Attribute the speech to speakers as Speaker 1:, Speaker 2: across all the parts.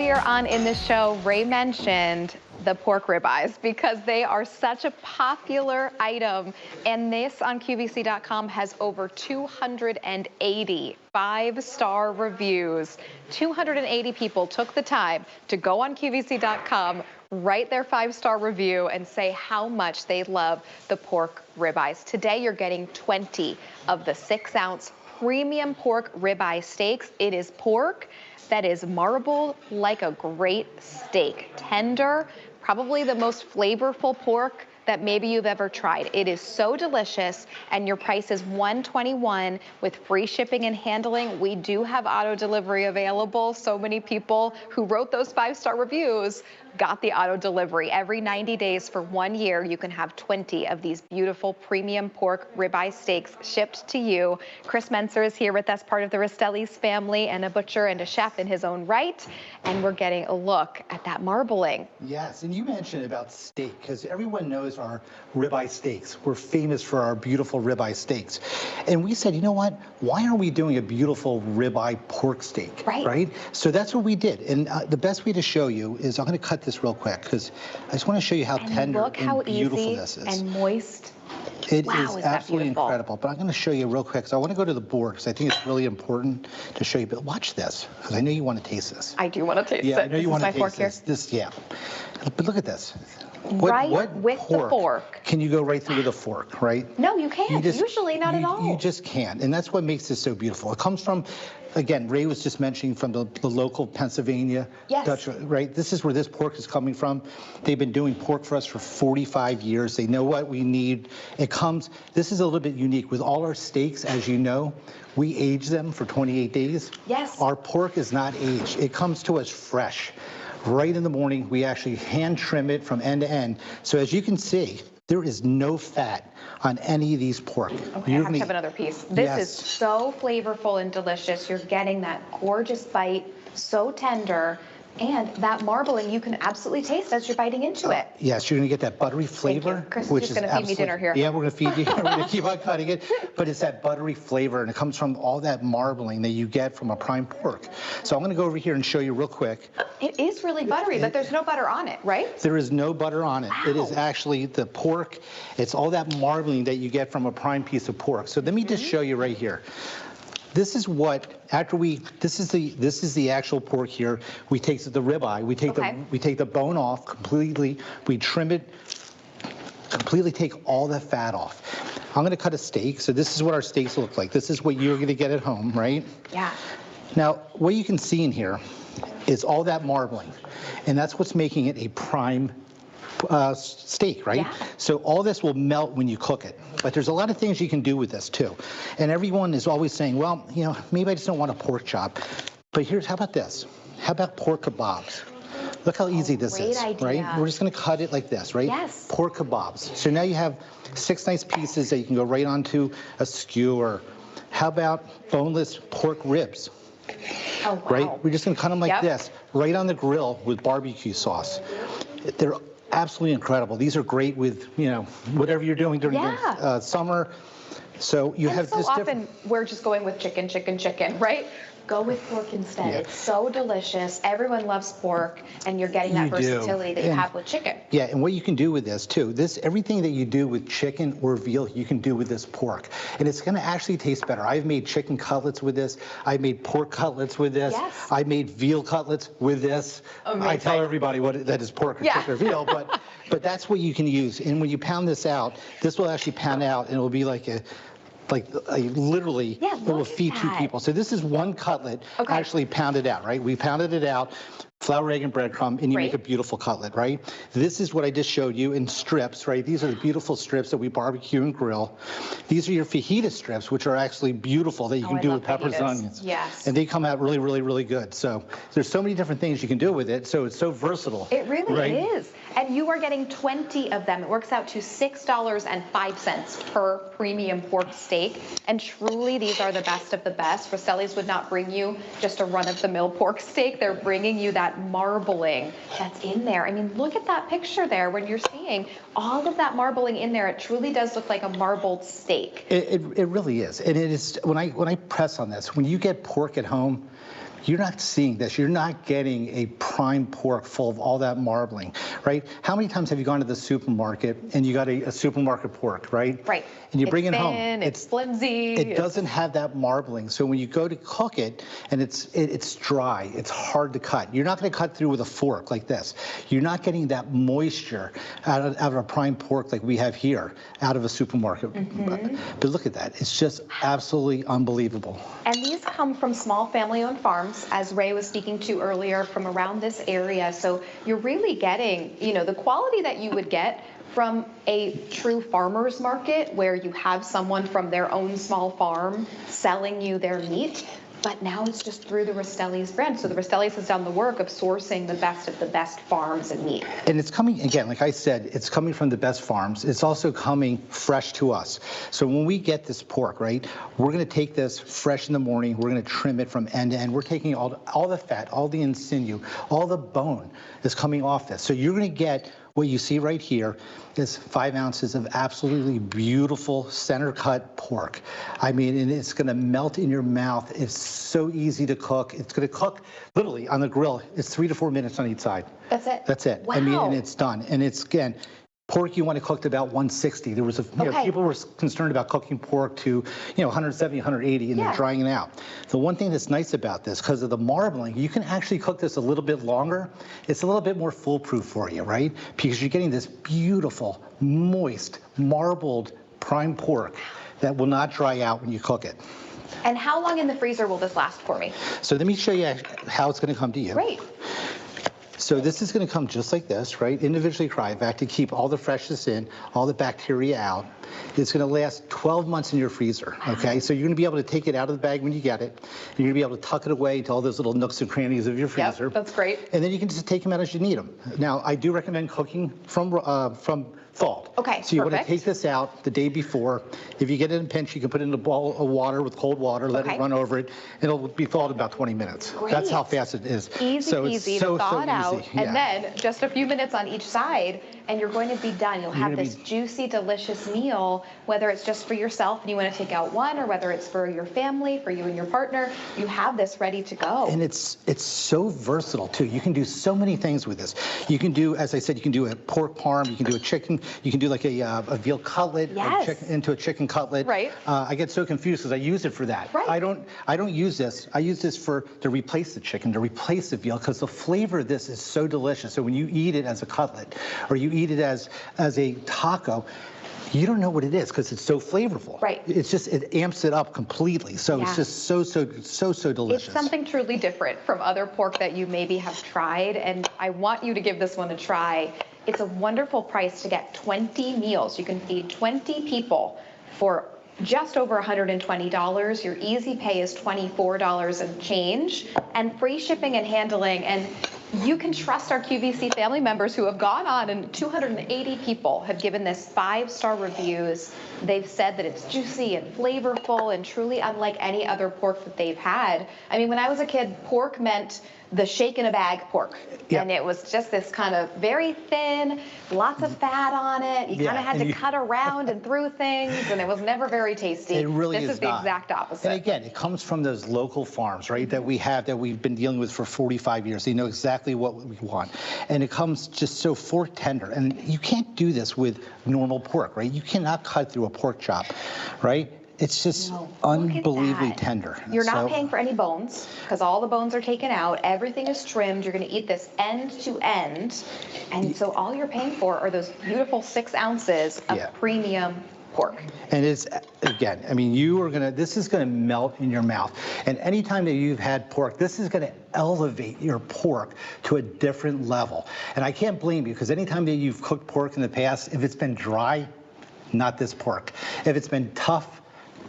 Speaker 1: Earlier on in the show, Ray mentioned the pork ribeyes because they are such a popular item. And this on QVC.com has over 280 five-star reviews. 280 people took the time to go on QVC.com, write their five-star review, and say how much they love the pork ribeyes. Today, you're getting 20 of the 6-ounce premium pork ribeye steaks. It is pork that is marbled like a great steak. Tender, probably the most flavorful pork that maybe you've ever tried. It is so delicious, and your price is $121 with free shipping and handling. We do have auto delivery available. So many people who wrote those five-star reviews got the auto delivery. Every 90 days for 1 year, you can have 20 of these beautiful premium pork ribeye steaks shipped to you. Chris Menser is here with us, part of the Rastelli's family, and a butcher and a chef in his own right. And we're getting a look at that marbling.
Speaker 2: Yes, and you mentioned about steak, because everyone knows our ribeye steaks. We're famous for our beautiful ribeye steaks. And we said, you know what? Why aren't we doing a beautiful ribeye pork steak? Right? So that's what we did. And the best way to show you is I'm going to cut this real quick because I just want to show you how tender and beautiful this is.
Speaker 1: And moist.
Speaker 2: It is absolutely incredible. But I'm going to show you real quick. So I want to go to the board because I think it's really important to show you. But watch this because I know you want to taste this.
Speaker 1: I do want to taste it.
Speaker 2: Yeah, I know you want to taste
Speaker 1: this.
Speaker 2: This, yeah. But look at this.
Speaker 1: What with the fork.
Speaker 2: Can you go right through with a fork, right?
Speaker 1: No, you can't. Usually not at all.
Speaker 2: You just can't. And that's what makes this so beautiful. It comes from, again, Ray was just mentioning from the local Pennsylvania Dutch, right? This is where this pork is coming from. They've been doing pork for us for 45 years. They know what we need. This is a little bit unique. With all our steaks, as you know, we age them for 28 days.
Speaker 1: Yes.
Speaker 2: Our pork is not aged. It comes to us fresh. Right in the morning, we actually hand trim it from end to end. So as you can see, there is no fat on any of these pork.
Speaker 1: Okay, I have to have another piece. This is so flavorful and delicious. You're getting that gorgeous bite, so tender. And that marbling you can absolutely taste as you're biting into it.
Speaker 2: Yes, you're going to get that buttery flavor.
Speaker 1: Chris is just going to feed me dinner here.
Speaker 2: Yeah, we're going to feed you. We're going to keep on cutting it. But it's that buttery flavor, and it comes from all that marbling that you get from a prime pork. So I'm going to go over here and show you real quick.
Speaker 1: It is really buttery, but there's no butter on it, right?
Speaker 2: There is no butter on it.
Speaker 1: Wow.
Speaker 2: It is actually the pork. It's all that marbling that you get from a prime piece of pork. So let me just show you right here. This is what this is the actual pork here. We take the ribeye, we take the bone off completely, we trim it, completely take all the fat off. I'm going to cut a steak. So this is what our steaks look like. This is what you're going to get at home, right?
Speaker 1: Yeah.
Speaker 2: Now, what you can see in here is all that marbling, and that's what's making it a prime steak, right?
Speaker 1: Yeah.
Speaker 2: So all this will melt when you cook it. But there's a lot of things you can do with this too. And everyone is always saying, well, you know, maybe I just don't want a pork chop. But how about this? How about pork kebabs? Look how easy this is, right? We're just going to cut it like this, right?
Speaker 1: Yes.
Speaker 2: Pork kebabs. So now you have 6 nice pieces that you can go right onto a skewer. How about boneless pork ribs?
Speaker 1: Oh, wow.
Speaker 2: Right? We're just going to cut them like this, right on the grill with barbecue sauce. They're absolutely incredible. These are great with, you know, whatever you're doing during the summer. So you have this
Speaker 1: often we're just going with chicken, right? Go with pork instead. Yeah. It's so delicious. Everyone loves pork, and you're getting that versatility that you have with chicken.
Speaker 2: Yeah, and what you can do with this too, everything that you do with chicken or veal, you can do with this pork. And it's going to actually taste better. I've made chicken cutlets with this. I've made pork cutlets with this.
Speaker 1: Yes.
Speaker 2: I made veal cutlets with this.
Speaker 1: Amazing.
Speaker 2: I tell everybody that is pork or chicken or veal, but that's what you can use. And when you pound this out, this will actually pound out, and it will be like literally, it will feed 2 people. So this is 1 cutlet actually pounded out, right? We pounded it out, flour, egg, and breadcrumb, and you make a beautiful cutlet, right? This is what I just showed you in strips, right? These are the beautiful strips that we barbecue and grill. These are your fajita strips, which are actually beautiful that you can do with peppers and onions.
Speaker 1: Yes.
Speaker 2: And they come out really, really, really good. So there's so many different things you can do with it. So it's so versatile.
Speaker 1: It really is. And you are getting 20 of them. It works out to $6.05 per premium pork steak. And truly, these are the best of the best. Rastelli's would not bring you just a run-of-the-mill pork steak. They're bringing you that marbling that's in there. I mean, look at that picture there. When you're seeing all of that marbling in there, it truly does look like a marbled steak.
Speaker 2: It really is. And it is, when I press on this, when you get pork at home, You're not seeing this. You're not getting a prime pork full of all that marbling, right? How many times have you gone to the supermarket and you got a supermarket pork, right?
Speaker 1: Right.
Speaker 2: And you bring it
Speaker 1: thin,
Speaker 2: home.
Speaker 1: It's flimsy.
Speaker 2: It doesn't have that marbling. So when you go to cook it, and it's dry, it's hard to cut. You're not going to cut through with a fork like this. You're not getting that moisture out of a prime pork like we have here out of a supermarket. But look at that. It's just absolutely unbelievable.
Speaker 1: And these come from small family-owned farms, as Ray was speaking to earlier, from around this area. So you're really getting, the quality that you would get from a true farmer's market where you have someone from their own small farm selling you their meat. But now it's just through the Rastelli's brand. So the Rastelli's has done the work of sourcing the best of the best farms and meat.
Speaker 2: And it's coming, again, like I said, it's coming from the best farms. It's also coming fresh to us. So when we get this pork, right, we're going to take this fresh in the morning. We're going to trim it from end to end. We're taking all the fat, all the sinew, all the bone is coming off this. So you're going to get what you see right here is 5 ounces of absolutely beautiful center cut pork. I mean, and it's going to melt in your mouth. It's so easy to cook. It's going to cook literally on the grill. It's 3 to 4 minutes on each side.
Speaker 1: That's it?
Speaker 2: That's it.
Speaker 1: Wow.
Speaker 2: I mean, and it's done. And it's, again, pork you want to cook to about 160. There was people were concerned about cooking pork to 170, 180, and they're drying it out. The one thing that's nice about this, because of the marbling, you can actually cook this a little bit longer. It's a little bit more foolproof for you, right? Because you're getting this beautiful, moist, marbled prime pork that will not dry out when you cook it.
Speaker 1: And how long in the freezer will this last for me?
Speaker 2: So let me show you how it's going to come to you.
Speaker 1: Great.
Speaker 2: So this is going to come just like this, right? Individually cryovac to keep all the freshness in, all the bacteria out. It's going to last 12 months in your freezer, okay? So you're going to be able to take it out of the bag when you get it. And you're going to be able to tuck it away to all those little nooks and crannies of your freezer.
Speaker 1: Yep, that's great.
Speaker 2: And then you can just take them out as you need them. Now, I do recommend cooking from thawed.
Speaker 1: Okay,
Speaker 2: so you want to
Speaker 1: perfect.
Speaker 2: take this out the day before. If you get it in a pinch, you can put it in a bowl of water with cold water, let it run over it. It'll be thawed in about 20 minutes.
Speaker 1: Great.
Speaker 2: That's how fast it is.
Speaker 1: Easy
Speaker 2: so
Speaker 1: peasy
Speaker 2: it's so,
Speaker 1: to thaw
Speaker 2: so
Speaker 1: it out,
Speaker 2: easy. Yeah.
Speaker 1: and then just a few minutes on each side, and you're going to be done. You'll have this juicy, delicious meal, whether it's just for yourself and you want to take out one, or whether it's for your family, for you and your partner. You have this ready to go.
Speaker 2: And it's so versatile too. You can do so many things with this. You can do, as I said, you can do a pork parm. You can do a chicken. You can do like a veal cutlet into a chicken cutlet.
Speaker 1: Right.
Speaker 2: I get so confused because I use it for that.
Speaker 1: Right.
Speaker 2: I don't use this. I use this to replace the chicken, to replace the veal, because the flavor of this is so delicious. So when you eat it as a cutlet, or you eat it as a taco, you don't know what it is because it's so flavorful.
Speaker 1: Right.
Speaker 2: It's just, it amps it up completely. So it's just so delicious.
Speaker 1: It's something truly different from other pork that you maybe have tried, and I want you to give this one a try. It's a wonderful price to get 20 meals. You can feed 20 people for just over $120. Your easy pay is $24 and change, and free shipping and handling. And you can trust our QVC family members who have gone on, and 280 people have given this 5-star reviews. They've said that it's juicy and flavorful and truly unlike any other pork that they've had. I mean, when I was a kid, pork meant the shake in a bag pork. And it was just this kind of very thin, lots of fat on it. You kind of had to cut around and through things, and it was never very tasty.
Speaker 2: It really is
Speaker 1: This is the exact opposite.
Speaker 2: And again, it comes from those local farms, right, that we've been dealing with for 45 years. They know exactly what we want. And it comes just so fork tender. And you can't do this with normal pork, right? You cannot cut through a pork chop, right? It's just unbelievably tender.
Speaker 1: You're not paying for any bones because all the bones are taken out. Everything is trimmed. You're going to eat this end to end. And so all you're paying for are those beautiful 6 ounces of premium pork.
Speaker 2: And it's, again, I mean, this is going to melt in your mouth. And anytime that you've had pork, this is going to elevate your pork to a different level. And I can't blame you, because anytime that you've cooked pork in the past, if it's been dry, not this pork. If it's been tough,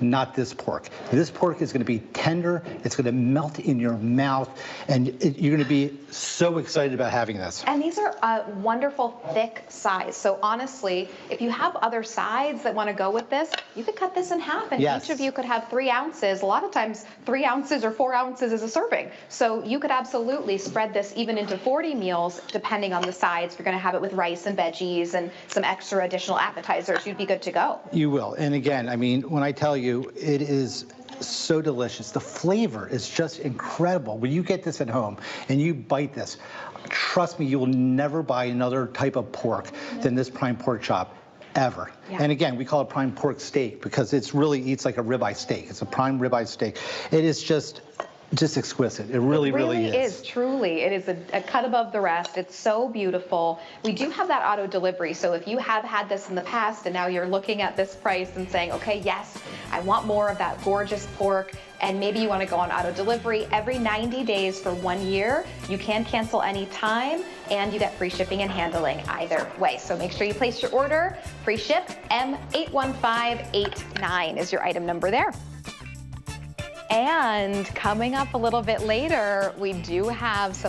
Speaker 2: not this pork. This pork is going to be tender. It's going to melt in your mouth, and you're going to be so excited about having this.
Speaker 1: And these are a wonderful thick size. So honestly, if you have other sides that want to go with this, you could cut this in half, and each of you could have 3 ounces. A lot of times 3 ounces or 4 ounces is a serving. So you could absolutely spread this even into 40 meals, depending on the sides. If you're going to have it with rice and veggies and some extra additional appetizers, you'd be good to go.
Speaker 2: You will. And again, I mean, when I tell you, it is so delicious. The flavor is just incredible. When you get this at home and you bite this, trust me, you will never buy another type of pork than this prime pork chop. Ever.
Speaker 1: Yeah.
Speaker 2: And again, we call it prime pork steak because it's really eats like a ribeye steak. It's a prime ribeye steak. It is just exquisite. It really is.
Speaker 1: Truly. It is a cut above the rest. It's so beautiful. We do have that auto delivery. So if you have had this in the past and now you're looking at this price and saying, okay, yes, I want more of that gorgeous pork, and maybe you want to go on auto delivery every 90 days for 1 year, you can cancel any time and you get free shipping and handling either way. So make sure you place your order. Free ship, M81589 is your item number there. And coming up a little bit later, we do have some